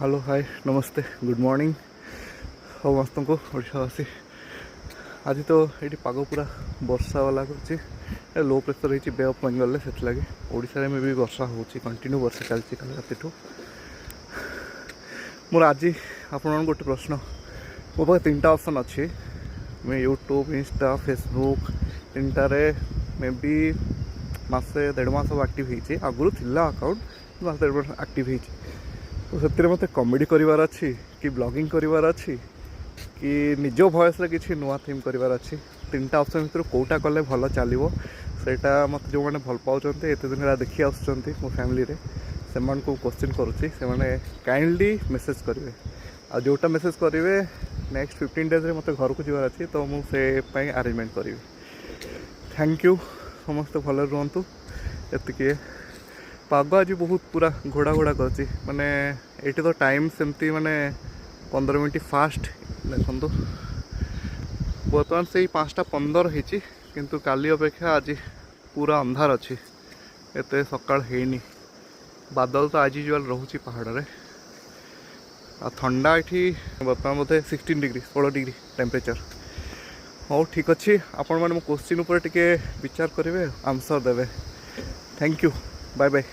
Hello hi नमस्ते good morning समस्त को ओडावासी। आज तो ये पाग पूरा वर्षा वाला कर लो प्रेसर हो बे ऑफ बेंगल से लगे ओडिशा में भी वर्षा हो कंटिन्यू वर्षा चलती कल राति मोर आज आपण गोटे प्रश्न मो पाखे 3टा ऑप्शन अच्छी मैं यूट्यूब इंस्टा फेसबुक 3टारे मे बी मसे 1.5 मास एक्टिव होती आगुरी थिला अकाउंट मस 1.5 मास एक्टिव होती तो से मत कमेडी करार अच्छी कि ब्लॉगिंग करार अच्छी कि निज भयस किसी नुआ थीम करार अच्छी 3टा ऑप्शन भर कौटा कले भल चलो सेटा मत जो मैंने भल पाँच एत दिन देखी आसुँच मो फैमिली से क्वेश्चन करुँची से काइंडली मेसेज करेंगे आ जोटा मेसेज करेंगे नेक्स्ट 15 डेज मत घर को जबार अच्छी तो मुझे अरेंजमेंट करी। थैंक यू समस्त भल रुहतु ये पाग आज बहुत पूरा घोड़ा घोड़ा कर माने ये तो टाइम सेमती माने 15 मिनट फास्ट देखो बर्तमान से 5टा 15 होती किंतु काली अपेक्षा आज पूरा अंधार अच्छी एत सकाल हैनी बादल तो आज यूजुआल रोचे पहाड़ में आ ठंडा ये बर्तमान बोधे 16 डिग्री 16 डिग्री टेम्परेचर। हाँ ठीक अच्छे आपण मैंने मो क्वेश्चन उपर टिके विचार करेंगे आंसर देवे। Thank you bye bye.